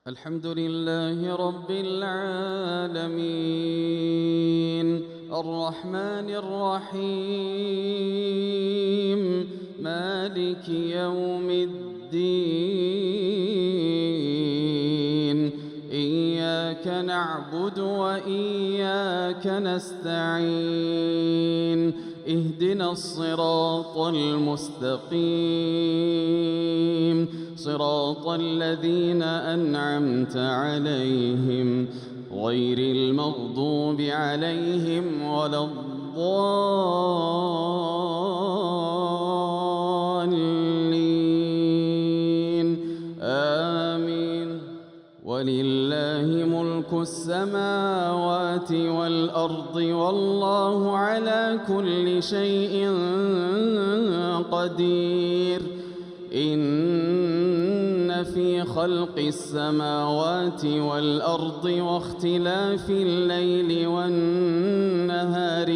الحمد لله رب العالمين الرحمن الرحيم مالك يوم الدين إياك نعبد وإياك نستعين اهدنا الصراط المستقيم صراط الذين أنعمت عليهم غير المغضوب عليهم ولا الضالين آمين. ولله ملك السماوات والأرض والله على كل شيء قدير. إن في خلق السماوات والأرض واختلاف الليل والنهار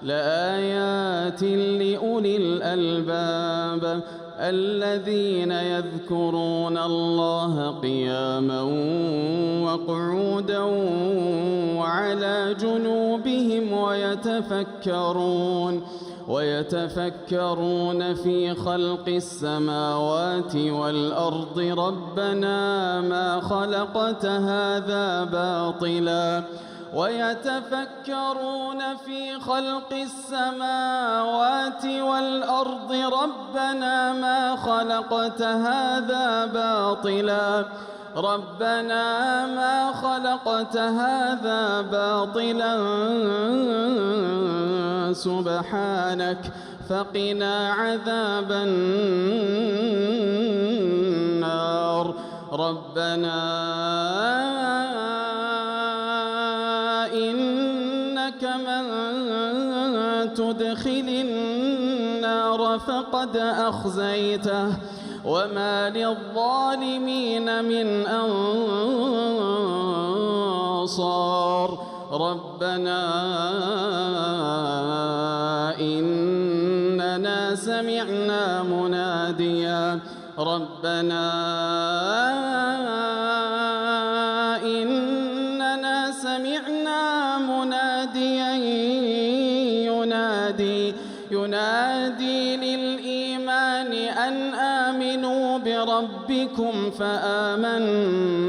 لآيات لأولي الألباب الذين يذكرون الله قياما وقعودا وعلى جنوبهم ويتفكرون في خلق السماوات والأرض ربنا ما خلقت هذا باطلا ويتفكرون في خلق السماوات والأرض ربنا ما خلقت هذا باطلا سبحانك فقنا عذاب النار. ربنا إنك من تدخل النار فقد أخزيته وما للظالمين من أنصار. ربنا إننا سمعنا مناديا ينادي للإيمان أن آمنوا بربكم فآمنا.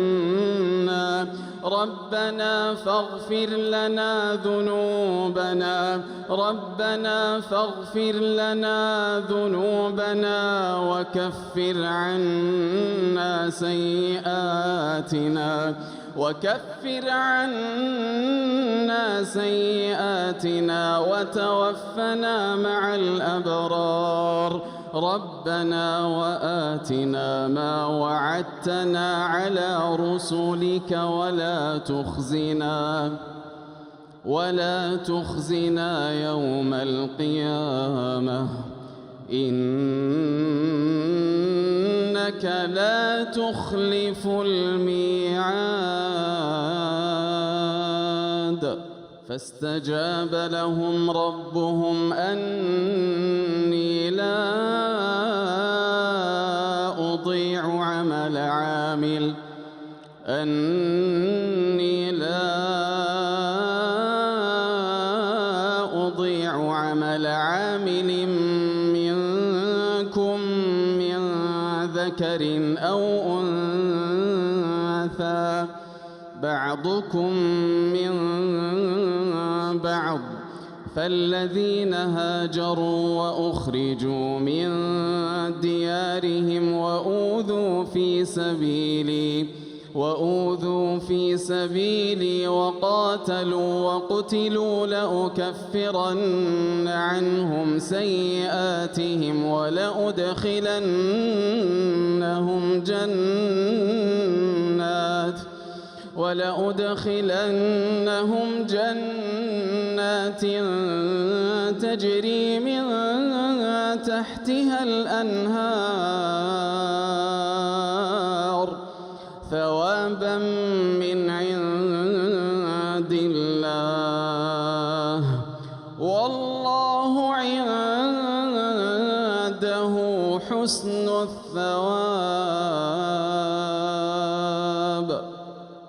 ربنا فاغفر لنا ذنوبنا وكفر عنا سيئاتنا وتوفنا مع الأبرار. ربنا وآتنا ما وعدتنا على رسلك ولا تخزنا يوم القيامة إنك لا تخلف الميعاد. فاستجاب لهم ربهم أني لا أضيع عمل عامل منكم من ذكر أو أنثى بعضكم من بعض. فالذين هاجروا وأخرجوا من ديارهم وأوذوا في سبيلي وقاتلوا وقتلوا لأكفرن عنهم سيئاتهم ولأدخلنهم جنات تجري من تحتها الأنهار ثوابا من عند الله والله عنده حسن الثواب.